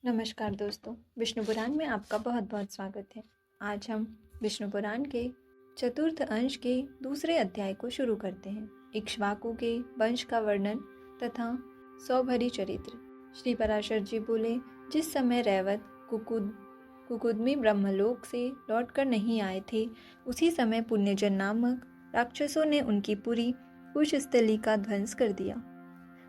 नमस्कार दोस्तों, विष्णु पुराण में आपका बहुत बहुत स्वागत है। आज हम विष्णु पुराण के चतुर्थ अंश के दूसरे अध्याय को शुरू करते हैं। इक्ष्वाकु के वंश का वर्णन तथा सौभरी चरित्र। श्री पराशर जी बोले, जिस समय रैवत कुकुदमी ब्रह्मलोक से लौटकर नहीं आए थे, उसी समय पुण्यजन नामक राक्षसों ने उनकी पूरी कुशस्थली का ध्वंस कर दिया।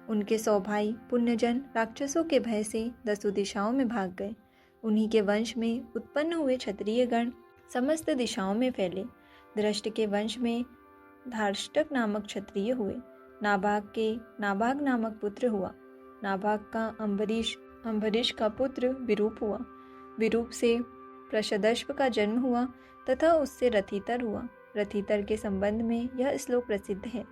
उनके 100 भाई पुण्यजन राक्षसों के भय से 10 दिशाओं में भाग गए। उन्हीं के वंश में उत्पन्न हुए क्षत्रिय गण समस्त दिशाओं में फैले। दृष्ट के वंश में धार्ष्टक नामक क्षत्रिय हुए। नाभाग नामक पुत्र हुआ। नाभाग का अम्बरीश का पुत्र विरूप हुआ। विरूप से प्रषदश्व का जन्म हुआ तथा उससे रथितर हुआ। रथितर के संबंध में यह श्लोक प्रसिद्ध है।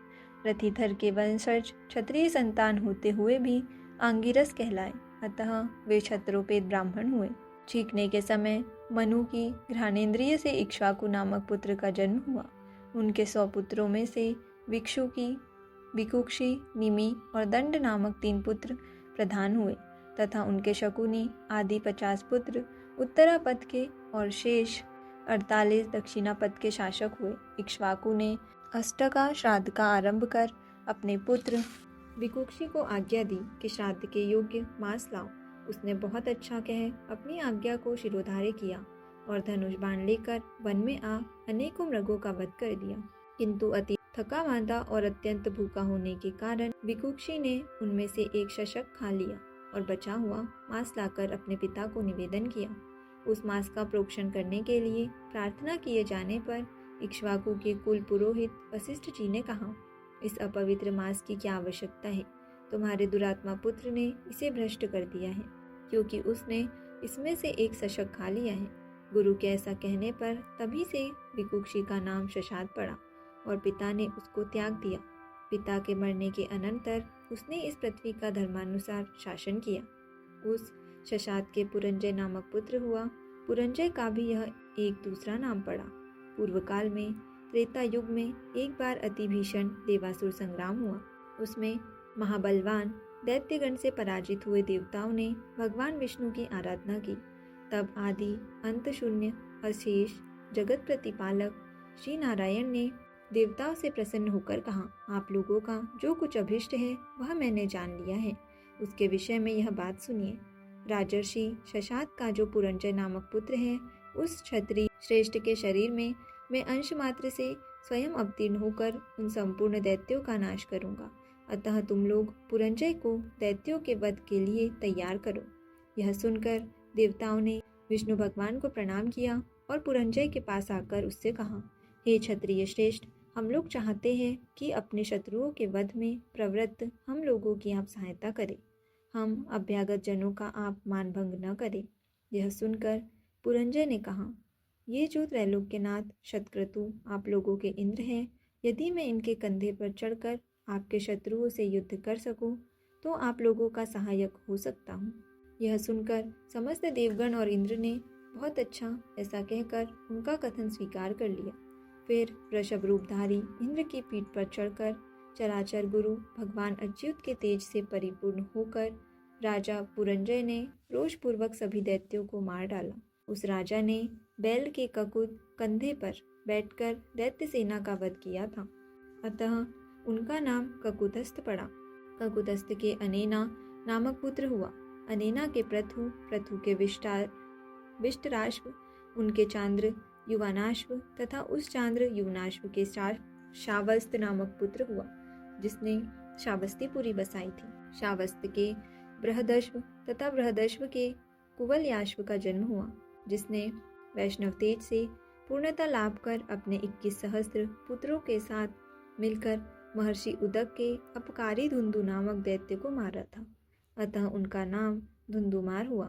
रथिधर के वंशज क्षत्रिय संतान होते हुए भी आंगिरस कहलाए, अतः वे क्षत्रोपेत ब्राह्मण हुए। चीखने के समय मनु की घ्राणेन्द्रिय से इक्ष्वाकु नामक पुत्र का जन्म हुआ। उनके 100 पुत्रों में से विकुक्षी, निमि और दंड नामक 3 पुत्र प्रधान हुए तथा उनके शकुनी आदि 50 पुत्र उत्तरापद के और शेष 48 दक्षिणापद के शासक हुए। इक्ष्वाकु ने अष्टका श्राद्ध का आरंभ कर अपने पुत्र विकुक्षी को आज्ञा दी कि श्राद्ध के योग्य मांस लाओ। उसने बहुत अच्छा कह अपनी आज्ञा को शिरोधार्य किया और धनुष बाण लेकर वन में आ अनेकों मृगों का वध कर दिया। किंतु अति थका मांदा और अत्यंत भूखा होने के कारण विकुक्षी ने उनमें से एक शशक खा लिया और बचा हुआ मांस लाकर अपने पिता को निवेदन किया। उस मांस का प्रोक्षण करने के लिए प्रार्थना किए जाने पर इक्ष्वाकु के कुल पुरोहित वशिष्ठ जी ने कहा, इस अपवित्र मांस की क्या आवश्यकता है? तुम्हारे दुरात्मा पुत्र ने इसे भ्रष्ट कर दिया है, क्योंकि उसने इसमें से एक शशक खा लिया है। गुरु के ऐसा कहने पर तभी से विकुक्षी का नाम शशाद पड़ा और पिता ने उसको त्याग दिया। पिता के मरने के अनंतर उसने इस पृथ्वी का धर्मानुसार शासन किया। उस शशाद के पुरंजय नामक पुत्र हुआ। पुरंजय का भी यह एक दूसरा नाम पड़ा। पूर्व काल में त्रेता युग में एक बार अति भीषण देवासुर संग्राम हुआ। उसमें महाबलवान दैत्यगण से पराजित हुए देवताओं ने भगवान विष्णु की आराधना की। तब आदि अंत शून्य अशेष जगत प्रतिपालक श्री नारायण ने देवताओं से प्रसन्न होकर कहा, आप लोगों का जो कुछ अभिष्ट है वह मैंने जान लिया है। उसके विषय में यह बात सुनिए। राजर्षि शशाद का जो पुरंजय नामक पुत्र है, उस क्षत्रिय श्रेष्ठ के शरीर में मैं अंश मात्र से स्वयं अवतीर्ण होकर उन संपूर्ण दैत्यों का नाश करूंगा। अतः तुम लोग पुरंजय को दैत्यों के वध के लिए तैयार करो। यह सुनकर देवताओं ने विष्णु भगवान को प्रणाम किया और पुरंजय के पास आकर उससे कहा, हे क्षत्रिय श्रेष्ठ, हम लोग चाहते हैं कि अपने शत्रुओं के वध में प्रवृत्त हम लोगों की आप सहायता करें। हम अभ्यागत जनों का आप मानभंग न करें। यह सुनकर पुरंजय ने कहा, ये जो त्रैलोक्यनाथ शतक्रतु आप लोगों के इंद्र हैं, यदि मैं इनके कंधे पर चढ़कर आपके शत्रुओं से युद्ध कर सकूं, तो आप लोगों का सहायक हो सकता हूँ। यह सुनकर समस्त देवगण और इंद्र ने बहुत अच्छा ऐसा कहकर उनका कथन स्वीकार कर लिया। फिर वृषभ रूपधारी इंद्र की पीठ पर चढ़कर चराचर गुरु भगवान अच्युत के तेज से परिपूर्ण होकर राजा पुरंजय ने रोषपूर्वक सभी दैत्यों को मार डाला। उस राजा ने बैल के ककुद कंधे पर बैठकर दैत्य सेना का वध किया था, अतः उनका नाम ककुदस्थ पड़ा। ककुदस्थ के अनेना नामक पुत्र हुआ। अनेना के प्रथु के विष्टराश्व, उनके चांद्र युवानाश्व तथा उस चांद्र युवनाश्व के शावस्त नामक पुत्र हुआ, जिसने शावस्तीपुरी बसाई थी। शावस्त के बृहदश्व तथा बृहदश्व के कुवलयाश्व का जन्म हुआ, जिसने वैष्णव तेज से पूर्णता लाभ कर अपने 21 सहस्त्र पुत्रों के साथ मिलकर महर्षि उदक के अपकारी धुंधु नामक दैत्य को मारा था, अतः उनका नाम धुंधुमार हुआ।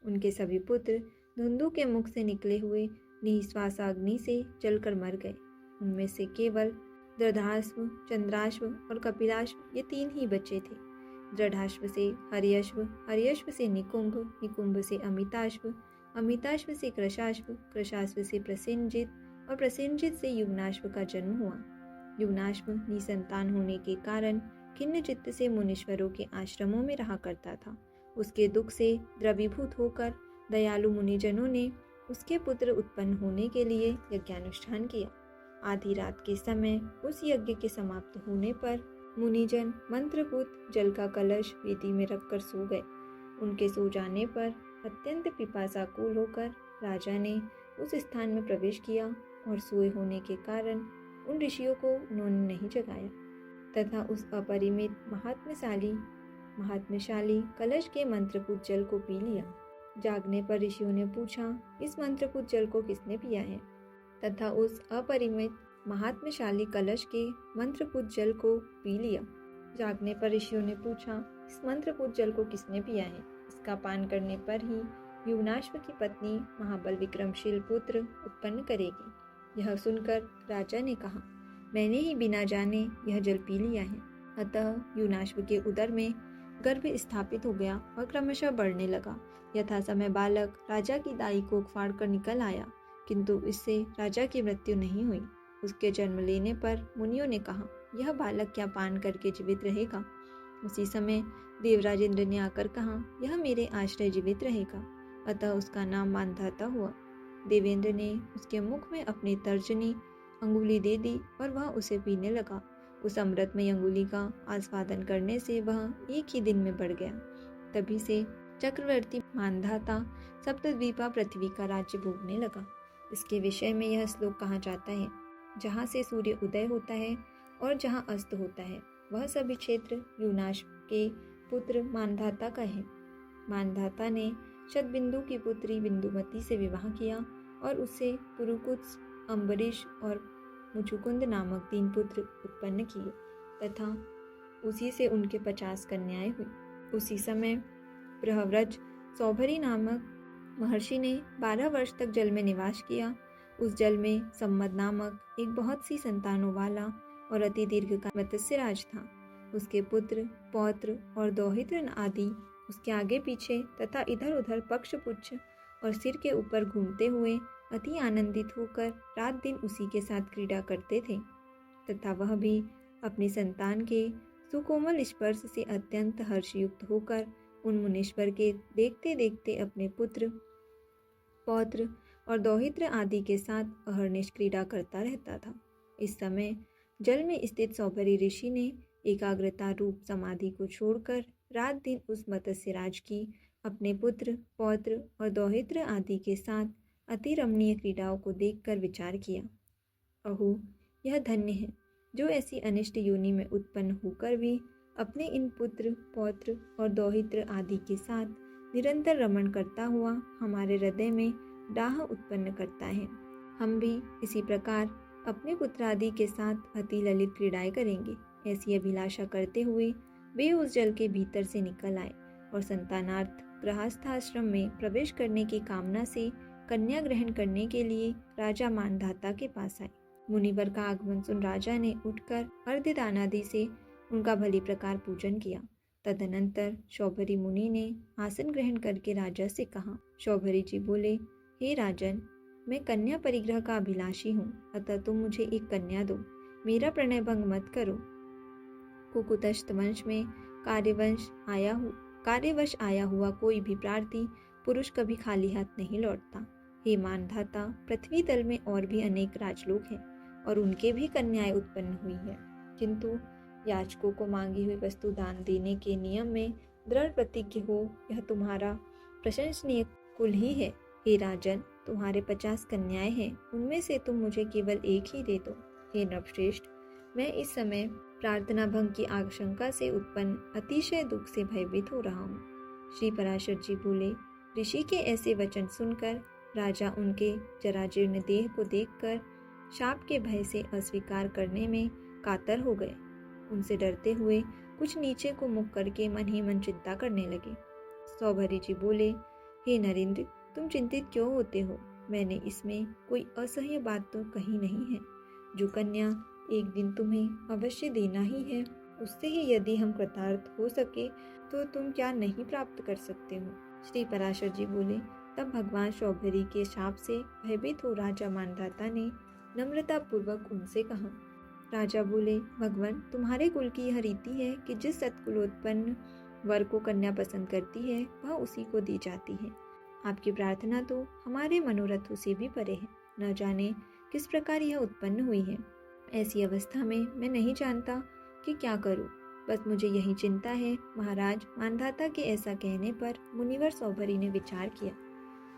उनके सभी पुत्र धुंधु के मुख से निकले हुए निःश्वासाग्नि से जलकर मर गए। उनमें से केवल दृढ़ाश्व, चंद्राश्व और कपिलाश्व ये 3 ही बचे थे। दृढ़ाश्व से हर्यश्व, हर्यश्व से निकुंभ, निकुंभ से अमिताश्व, अमिताश्व से कृशाश्व, कृशाश्व से प्रसेनजित और प्रसेनजित से युवनाश्व का जन्म हुआ। युवनाश्व निसंतान होने के कारण खिन्न चित्त से मुनीश्वरों के आश्रमों में रहा करता था उसके दुख से द्रवीभूत होकर दयालु मुनिजनों ने उसके पुत्र उत्पन्न होने के लिए यज्ञानुष्ठान किया। आधी रात के समय उस यज्ञ के समाप्त होने पर मुनिजन मंत्रपूत जल का कलश वेदी में रखकर सो गए। उनके सो जाने पर अत्यंत पिपासाकुल होकर राजा ने उस स्थान में प्रवेश किया और सोए होने के कारण उन ऋषियों को उन्होंने नहीं जगाया तथा उस अपरिमित महात्म्यशाली कलश के मंत्रपूत जल को पी लिया। जागने पर ऋषियों ने पूछा, इस मंत्रपूत जल को किसने पिया है? तथा उस अपरिमित महात्म्यशाली कलश के मंत्रपूत जल को पी लिया। जागने पर ऋषियों ने पूछा, इस मंत्रपूत जल को किसने पिया है? इसका पान करने पर ही युवनाश्व की पत्नी महाबल विक्रमशील पुत्र उत्पन्न करेगी। यह सुनकर राजा ने कहा, मैंने ही बिना जाने यह जल पी लिया है। अतः युवनाश्व के उदर में गर्भ स्थापित हो गया और क्रमशः बढ़ने लगा। यथा समय बालक राजा की दाई को फाड़ कर निकल आया, किंतु इससे राजा की मृत्यु नहीं हुई। उसके जन्म लेने पर मुनियों ने कहा, यह बालक क्या पान करके जीवित रहेगा? उसी समय देवराज इंद्र ने आकर कहा, यह मेरे आश्रय जीवित रहेगा। अतः उसका नाम मानधाता हुआ। देवेंद्र ने उसके मुख में अपनी तर्जनी अंगुली दे दी और वह उसे पीने लगा। उस अमृतमय अंगुली का आस्वादन करने से वह एक ही दिन में बढ़ गया। तभी से चक्रवर्ती मानधाता सप्तद्वीपा पृथ्वी का राज्य भोगने लगा। इसके विषय में यह श्लोक कहा जाता है, जहाँ से सूर्य उदय होता है और जहाँ अस्त होता है वह सभी क्षेत्र युवनाश्व के पुत्र मानधाता का है। मानधाता ने शतबिंदु की पुत्री बिंदुमती से विवाह किया और उससे पुरुकुत्स, अम्बरीश और मुचुकुंद नामक 3 पुत्र उत्पन्न किए तथा उसी से उनके 50 कन्याएं हुई। उसी समय बृहव्रज सौभरी नामक महर्षि ने 12 वर्ष तक जल में निवास किया। उस जल में सम्मद नामक एक बहुत सी संतानों वाला और अति दीर्घकाय मत्स्यराज था। उसके पुत्र, पौत्र और दौहित्र आदि उसके आगे पीछे तथा इधर उधर पक्ष पुच्छ और सिर के ऊपर घूमते हुए अति आनंदित होकर रात दिन उसी के साथ क्रीड़ा करते थे तथा वह भी अपनी संतान के सुकोमल स्पर्श से अत्यंत हर्षयुक्त होकर उन मुनीश्वर के देखते देखते अपने पुत्र, पौत्र और दौहित्र आदि के साथ अहर्निश क्रीड़ा करता रहता था। इस समय जल में स्थित सौभरी ऋषि ने एकाग्रता रूप समाधि को छोड़कर रात दिन उस मत्स्यराज की अपने पुत्र, पौत्र और दौहित्र आदि के साथ अति रमणीय क्रीड़ाओं को देखकर विचार किया, अहो यह धन्य है जो ऐसी अनिष्ट योनि में उत्पन्न होकर भी अपने इन पुत्र, पौत्र और दौहित्र आदि के साथ निरंतर रमण करता हुआ हमारे हृदय में डाह उत्पन्न करता है। हम भी इसी प्रकार अपने पुत्र आदि के साथ अति ललित क्रीड़ाएं करेंगे। ऐसी अभिलाषा करते हुए वे उस जल के भीतर से निकल आए और संतानार्थ गृहस्थाश्रम में प्रवेश करने की कामना से कन्या ग्रहण करने के लिए राजा मानधाता के पास आए। मुनिवर का आगमन सुन राजा ने उठकर अर्धदानादि से उनका भली प्रकार पूजन किया। तदनंतर शौभरी मुनि ने आसन ग्रहण करके राजा से कहा। शौभरी जी बोले, हे राजन, मैं कन्या परिग्रह का अभिलाषी हूँ, अतः तुम मुझे एक कन्या दो, मेरा प्रणय भंग मत करो। कुकुतस्थ वंश में कार्यवश आया हुआ कोई भी प्रार्थी पुरुष कभी खाली हाथ नहीं लौटता। हे मानधाता, पृथ्वी तल में और भी अनेक राजलोक हैं और उनके भी कन्याएं उत्पन्न हुई है, किंतु याचकों को मांगी हुई वस्तु दान देने के नियम में दृढ़ प्रतिज्ञ हो, यह तुम्हारा प्रशंसनीय कुल ही है। हे राजन, तुम्हारे 50 कन्याएं हैं, उनमें से तुम मुझे केवल एक ही दे दो। हे नवश्रेष्ठ, मैं इस समय प्रार्थना भंग की आशंका से उत्पन्न अतिशय दुख से भयभीत हो रहा हूँ। श्री पराशर जी बोले, ऋषि के ऐसे वचन सुनकर राजा उनके जराजीर्ण देह को देखकर शाप के भय से अस्वीकार करने में कातर हो गए। उनसे डरते हुए कुछ नीचे को मुख करके मन ही मन चिंता करने लगे। सौभरी जी बोले, हे नरेंद्र, तुम चिंतित क्यों होते हो? मैंने इसमें कोई असह्य बात तो कही नहीं है। जो कन्या एक दिन तुम्हें अवश्य देना ही है, उससे ही यदि हम कृतार्थ हो सके तो तुम क्या नहीं प्राप्त कर सकते हो? श्री पराशर जी बोले, तब भगवान शौभरी के शाप से भयभीत हो राजा मानधाता ने नम्रता पूर्वक उनसे कहा। राजा बोले, भगवान, तुम्हारे कुल की यह रीति है कि जिस सत्कुलोत्पन्न वर को कन्या पसंद करती है वह उसी को दी जाती है। आपकी प्रार्थना तो हमारे मनोरथों से भी परे है। न जाने किस प्रकार यह उत्पन्न हुई है। ऐसी अवस्था में मैं नहीं जानता कि क्या करूं। बस मुझे यही चिंता है। महाराज मानधाता के ऐसा कहने पर मुनिवर सौभरी ने विचार किया।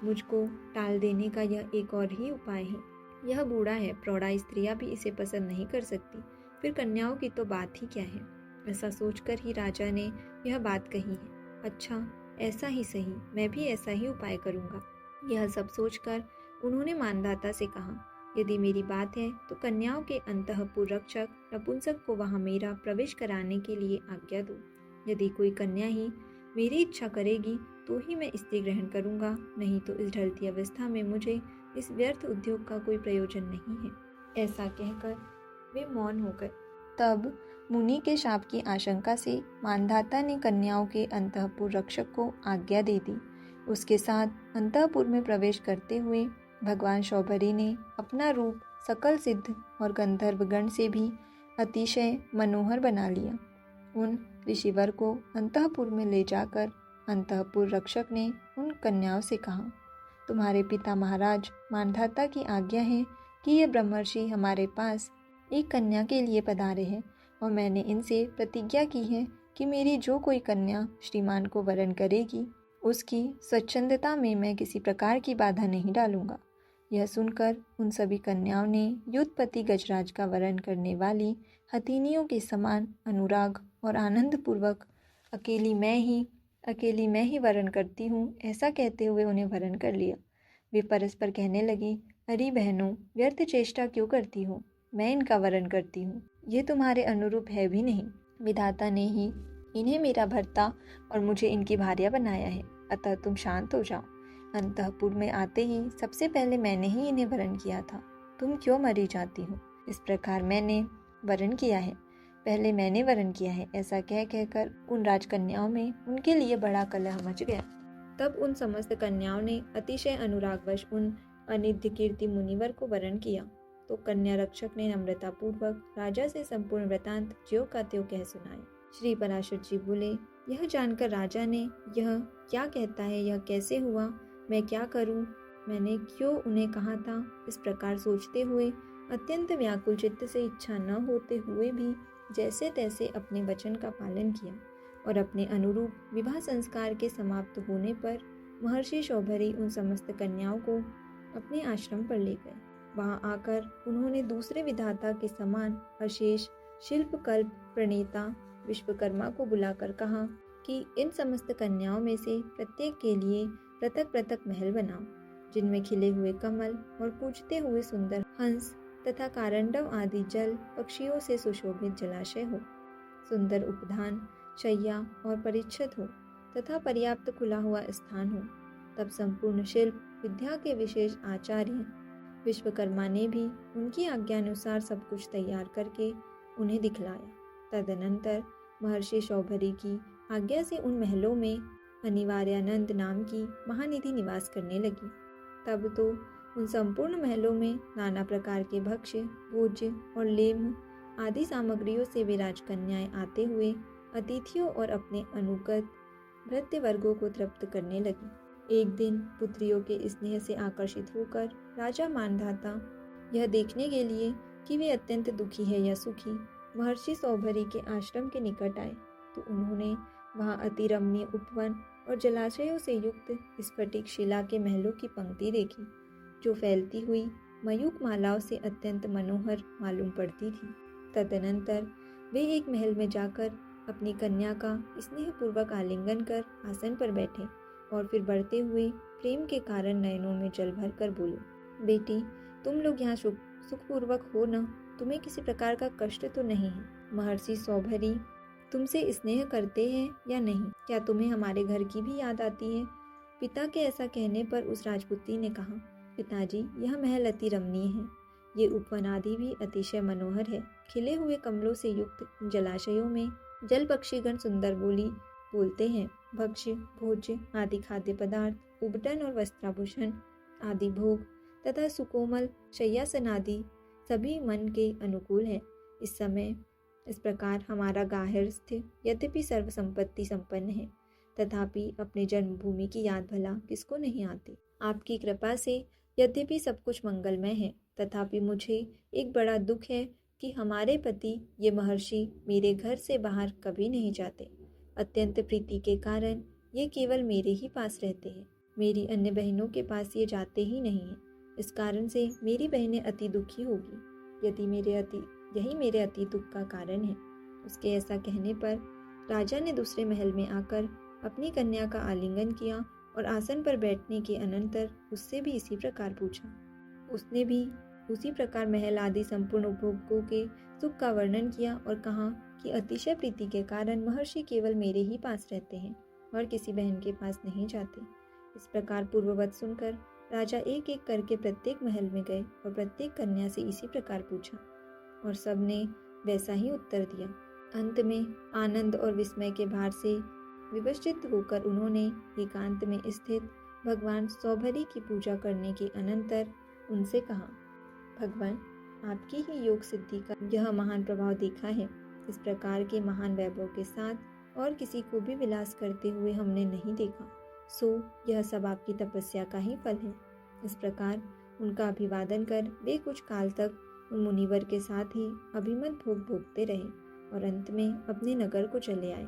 मुझको टाल देने का यह एक और ही उपाय है। यह बूढ़ा है, प्रौढ़ा स्त्रियां भी इसे पसंद नहीं कर सकती, फिर कन्याओं की तो बात ही क्या है। ऐसा सोचकर ही राजा ने यह बात कही है। अच्छा, ऐसा ही सही, मैं भी ऐसा ही उपाय करूंगा। यह सब सोचकर उन्होंने मानधाता से कहा, यदि मेरी बात है तो कन्याओं के अंतःपुर रक्षक नपुंसक को वहां मेरा प्रवेश कराने के लिए आज्ञा दो। यदि कोई कन्या ही मेरी इच्छा करेगी तो ही मैं स्त्री ग्रहण करूंगा, नहीं तो इस ढलती अवस्था में मुझे इस व्यर्थ उद्योग का कोई प्रयोजन नहीं है। ऐसा कहकर वे मौन हो गए। तब मुनि के शाप की आशंका से मानधाता ने कन्याओं के अंतःपुर रक्षक को आज्ञा दे दी। उसके साथ अंतःपुर में प्रवेश करते हुए भगवान शौभरी ने अपना रूप सकल सिद्ध और गंधर्वगण से भी अतिशय मनोहर बना लिया। उन ऋषिवर को अंतःपुर में ले जाकर अंतःपुर रक्षक ने उन कन्याओं से कहा, तुम्हारे पिता महाराज मानधाता की आज्ञा है कि ये ब्रह्मर्षि हमारे पास एक कन्या के लिए पधारे हैं और मैंने इनसे प्रतिज्ञा की है कि मेरी जो कोई कन्या श्रीमान को वरण करेगी उसकी स्वच्छंदता में मैं किसी प्रकार की बाधा नहीं डालूंगा। यह सुनकर उन सभी कन्याओं ने युद्धपति गजराज का वरण करने वाली हथिनियों के समान अनुराग और आनंद पूर्वक अकेली मैं ही वरण करती हूँ ऐसा कहते हुए उन्हें वरण कर लिया। वे परस्पर कहने लगी, अरे बहनों, व्यर्थ चेष्टा क्यों करती हो? मैं इनका वरण करती हूँ। ये तुम्हारे अनुरूप है भी नहीं। विधाता ने ही इन्हें मेरा भर्ता और मुझे इनकी भार्या बनाया है, अतः तुम शांत हो जाओ। अंतःपुर में आते ही सबसे पहले मैंने ही इन्हें वरण किया था, तुम क्यों मरी जाती हो? इस प्रकार मैंने वरण किया है, पहले मैंने वरण किया है, ऐसा कह कहकर उन राजकन्याओं में उनके लिए बड़ा कलह मच गया। तब उन समस्त कन्याओं ने अतिशय अनुरागवश उन अनिध्य कीर्ति मुनिवर को वरण किया। तो कन्या रक्षक ने नम्रता पूर्वक राजा से संपूर्ण वृतांत ज्यों का त्यों कह सुनाए। श्री पराशर जी बोले, यह जानकर राजा ने, यह क्या कहता है, यह कैसे हुआ, मैं क्या करूं, मैंने क्यों उन्हें कहा था? इस प्रकार सोचते हुए अत्यंत व्याकुल चित्त से इच्छा न होते हुए भी जैसे तैसे अपने वचन का पालन किया और अपने अनुरूप विवाह संस्कार के समाप्त होने पर महर्षि शौभरी उन समस्त कन्याओं को अपने आश्रम पर ले गए। वहां आकर उन्होंने दूसरे विधाता के समान अशेष शिल्पकल्प प्रणेता विश्वकर्मा को बुलाकर कहा कि इन समस्त कन्याओं में से प्रत्येक के लिए पृथक पृथक महल बनाओ, जिनमें खिले हुए कमल और कूजते हुए सुंदर हंस तथा कारंडव आदि जल पक्षियों से सुशोभित जलाशय हो, सुंदर उपधान, शैया और परिच्छद हो तथा पर्याप्त खुला हुआ स्थान हो। तब संपूर्ण शिल्प विद्या के विशेष आचार्य विश्वकर्मा ने भी उनकी आज्ञानुसार सब कुछ तैयार करके उन्हें दिखलाया। तदनंतर महर्षि शौभरी की आज्ञा से उन महलों में अनिवार्यानंद नाम की महानिधि निवास करने लगी। तब तो उन संपूर्ण महलों में नाना प्रकार के भक्ष्य, भोज्य और लेम्ह आदि सामग्रियों से वे राजकन्याएं आते हुए अतिथियों और अपने अनुगत भृत्य वर्गों को तृप्त करने लगी। एक दिन पुत्रियों के स्नेह से आकर्षित होकर राजा मानधाता यह देखने के लिए कि वे अत्यंत दुखी है या सुखी महर्षि शौभरी के आश्रम के निकट आए, तो उन्होंने वहां अति रमणीय उपवन और जलाशयों से युक्त स्फटिक शिला के महलों की पंक्ति देखी, जो फैलती हुई मयूक मालाओं से अत्यंत मनोहर मालूम पड़ती थी। तदनंतर वे एक महल में जाकर अपनी कन्या का स्नेहपूर्वक आलिंगन कर आसन पर बैठे और फिर बढ़ते हुए प्रेम के कारण नयनों में जल भर कर बोले, बेटी, तुम लोग यहाँ सुखपूर्वक हो न? तुम्हें किसी प्रकार का कष्ट तो नहीं है? महर्षि शौभरी तुमसे स्नेह करते हैं या नहीं? क्या तुम्हें हमारे घर की भी याद आती है? पिता के ऐसा कहने पर उस राजपुत्री ने कहा, पिताजी, यह महल अति रमणीय है, ये उपवन आदि भी अतिशय मनोहर है। खिले हुए कमलों से युक्त जलाशयों में जल पक्षीगण सुंदर बोली बोलते हैं। भक्ष्य, भोज्य आदि खाद्य पदार्थ, उबटन और वस्त्राभूषण आदि भोग तथा सुकोमल शय्यासन आदि सभी मन के अनुकूल है। इस समय इस प्रकार हमारा गार्हस्थ्य यद्यपि सर्व संपत्ति संपन्न है, तथापि अपने जन्मभूमि की याद भला किसको नहीं आती। आपकी कृपा से यद्यपि सब कुछ मंगलमय है, तथापि मुझे एक बड़ा दुख है कि हमारे पति ये महर्षि मेरे घर से बाहर कभी नहीं जाते। अत्यंत प्रीति के कारण ये केवल मेरे ही पास रहते हैं। मेरी अन्य बहनों के पास ये जाते ही नहीं हैं। इस कारण से मेरी बहनें अति दुखी होगी यदि यही मेरे अति दुख का कारण है। उसके ऐसा कहने पर राजा ने दूसरे महल में आकर अपनी कन्या का आलिंगन किया और आसन पर बैठने के अनंतर उससे भी इसी प्रकार पूछा। उसने भी उसी प्रकार महल आदि संपूर्ण उपभोगों के सुख का वर्णन किया और कहा कि अतिशय प्रीति के कारण महर्षि केवल मेरे ही पास रहते हैं और किसी बहन के पास नहीं जाते। इस प्रकार पूर्ववत सुनकर राजा एक एक करके प्रत्येक महल में गए और प्रत्येक कन्या से इसी प्रकार पूछा और सबने वैसा ही उत्तर दिया। अंत में आनंद और विस्मय के भार से विवशित होकर उन्होंने एकांत में स्थित भगवान सौभरी की पूजा करने के अनंतर उनसे कहा, भगवान, आपकी ही योग सिद्धि का यह महान प्रभाव देखा है। इस प्रकार के महान वैभव के साथ और किसी को भी विलास करते हुए हमने नहीं देखा, सो यह सब आपकी तपस्या का ही फल है। इस प्रकार उनका अभिवादन कर वे कुछ काल तक उन मुनिवर के साथ ही अभिमत भोग भोगते रहे और अंत में अपने नगर को चले आए।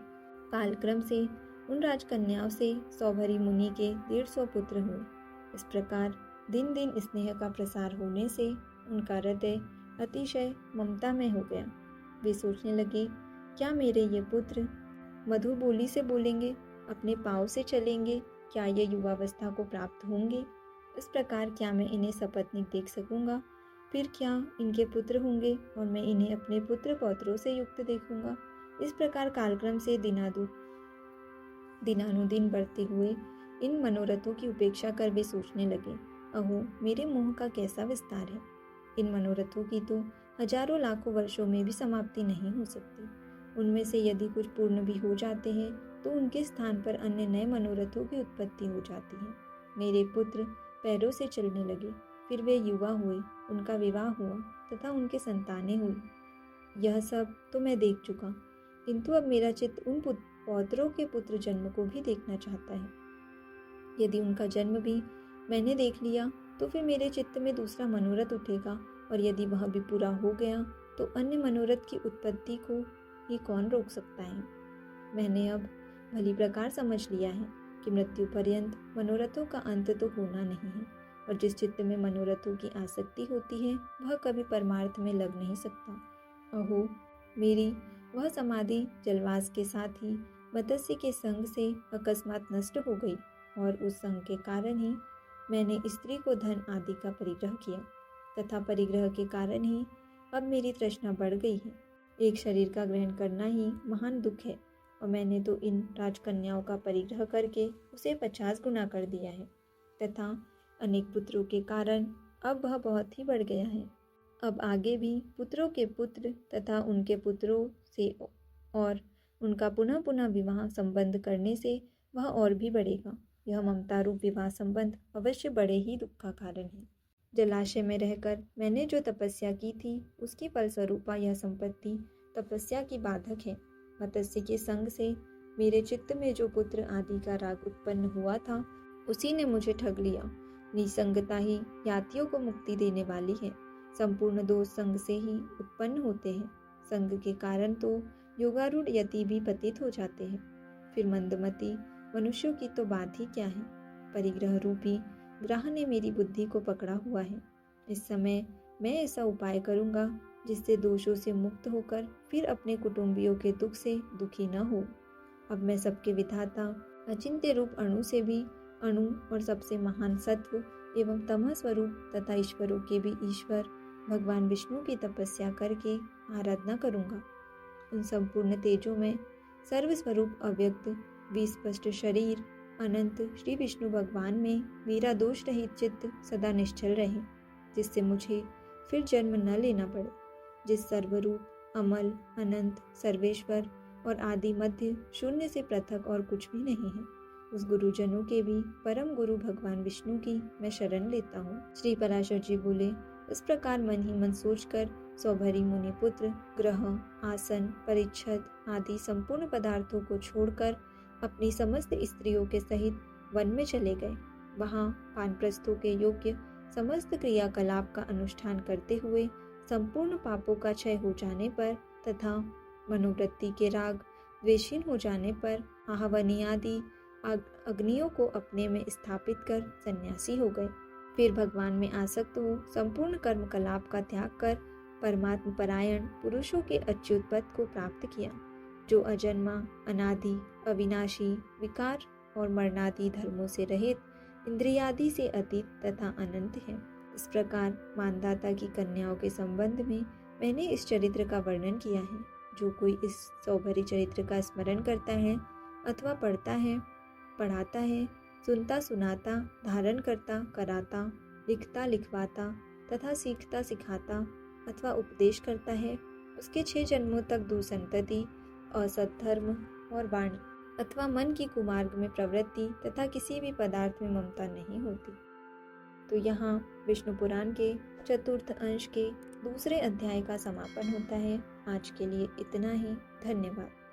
कालक्रम से उन राजकन्याओं से सौभरी मुनि के 150 पुत्र हुए। इस प्रकार दिन दिन स्नेह का प्रसार होने से उनका हृदय अतिशय ममता में हो गया। वे सोचने लगे, क्या मेरे ये पुत्र मधुर बोली से बोलेंगे, अपने पाँव से चलेंगे, क्या ये युवावस्था को प्राप्त होंगे? इस प्रकार क्या मैं इन्हें सपत्नीक देख सकूंगा? फिर क्या इनके पुत्र होंगे और मैं इन्हें अपने पुत्र पौत्रों से युक्त देखूंगा? इस प्रकार कालक्रम से दिनानुदिन बढ़ते हुए इन मनोरथों की उपेक्षा कर वे सोचने लगे, अहो मेरे मोह का कैसा विस्तार है। इन मनोरथों की तो हजारों लाखों वर्षों में भी समाप्ति नहीं हो सकती। उनमें से यदि कुछ पूर्ण भी हो जाते हैं तो उनके स्थान पर अन्य नए मनोरथों की उत्पत्ति हो जाती है। मेरे पुत्र पैरों से चलने लगे, फिर वे युवा हुए, उनका विवाह हुआ तथा उनके संतानें हुई। यह सब तो मैं देख चुका, किंतु अब मेरा चित्त उन पौत्रों के पुत्र जन्म को भी देखना चाहता है। यदि उनका जन्म भी मैंने देख लिया तो फिर मेरे चित्त में दूसरा मनोरथ उठेगा, और यदि वह भी पूरा हो गया तो अन्य मनोरथ की उत्पत्ति को ही कौन रोक सकता है। मैंने अब भली प्रकार समझ लिया है कि मृत्यु पर्यंत मनोरथों का अंत तो होना नहीं है, और जिस चित्त में मनोरथों की आसक्ति होती है वह कभी परमार्थ में लग नहीं सकता। अहो मेरी वह समाधि जलवास के साथ ही मत्स्य के संग से अकस्मात नष्ट हो गई, और उस संग के कारण ही मैंने स्त्री को धन आदि का परिग्रह किया, तथा परिग्रह के कारण ही अब मेरी तृष्णा बढ़ गई है। एक शरीर का ग्रहण करना ही महान दुख है, और मैंने तो इन राजकन्याओं का परिग्रह करके उसे 50 गुना कर दिया है, तथा अनेक पुत्रों के कारण अब वह बहुत ही बढ़ गया है। अब आगे भी पुत्रों के पुत्र तथा उनके पुत्रों से और उनका पुनः पुनः विवाह संबंध करने से वह और भी बढ़ेगा। यह ममता रूप विवाह संबंध अवश्य बड़े ही दुख का कारण है। जलाशय में रहकर मैंने जो तपस्या की थी उसकी फलस्वरूपा यह संपत्ति तपस्या की बाधक है। मत्स्य के संग से मेरे चित्त में जो पुत्र आदि का राग उत्पन्न हुआ था उसी ने मुझे ठग लिया। निसंगता ही यातियों को मुक्ति देने वाली है। संपूर्ण दोष संग से ही उत्पन्न होते हैं। संग के कारण तो योगारूढ़ यति भी पतित हो जाते हैं, फिर मंदमती मनुष्यों की तो बात ही क्या है। परिग्रह रूपी ग्रह ने मेरी बुद्धि को पकड़ा हुआ है। इस समय मैं ऐसा उपाय करूंगा जिससे दोषों से मुक्त होकर फिर अपने कुटुंबियों के दुख से दुखी न हो। अब मैं सबके विधाता अचिंत्य रूप अणु से भी अणु और सबसे महान सत्व एवं तमः स्वरूप तथा ईश्वरों के भी ईश्वर भगवान विष्णु की तपस्या करके आराधना करूंगा। उन संपूर्ण तेजों में सर्वस्वरूप अव्यक्त विस्पष्ट शरीर अनंत श्री विष्णु भगवान में मेरा दोष रहित चित्त सदा निश्चल रहे, जिससे मुझे फिर जन्म न लेना पड़े। जिस सर्वरूप अमल अनंत सर्वेश्वर और आदि मध्य शून्य से पृथक और कुछ भी नहीं है, उस गुरुजनों के भी परम गुरु भगवान विष्णु की मैं शरण लेता हूँ। श्री पराशर जी बोले, इस प्रकार मन ही मन सोचकर सौभरी मुनिपुत्र ग्रह, आसन, परिच्छद आदि संपूर्ण पदार्थों को छोड़कर अपनी समस्त स्त्रियों के सहित वन में चले गए। वहां वानप्रस्थों के योग्य समस्त क्रियाकलाप का अनुष्ठान करते हुए संपूर्ण पापों का क्षय हो जाने पर तथा मनोवृत्ति के राग द्वेषहीन हो जाने पर आहवनी आदि अग्नियों को अपने में स्थापित कर सन्यासी हो गए। फिर भगवान में आसक्त हो संपूर्ण कर्म कलाप का त्याग कर परमात्म परायण पुरुषों के अच्युत पद को प्राप्त किया, जो अजन्मा, अनादि, अविनाशी, विकार और मरणादि धर्मों से रहित, इंद्रियादि से अतीत तथा अनंत है। इस प्रकार मानदाता की कन्याओं के संबंध में मैंने इस चरित्र का वर्णन किया है। जो कोई इस सौभरी चरित्र का स्मरण करता है अथवा पढ़ता है, पढ़ाता है, सुनता सुनाता, धारण करता कराता, लिखता लिखवाता तथा सीखता सिखाता अथवा उपदेश करता है, उसके 6 जन्मों तक दुसंतति, असत धर्म और वाणी अथवा मन की कुमार्ग में प्रवृत्ति तथा किसी भी पदार्थ में ममता नहीं होती। तो यहाँ विष्णु पुराण के चतुर्थ अंश के दूसरे अध्याय का समापन होता है। आज के लिए इतना ही। धन्यवाद।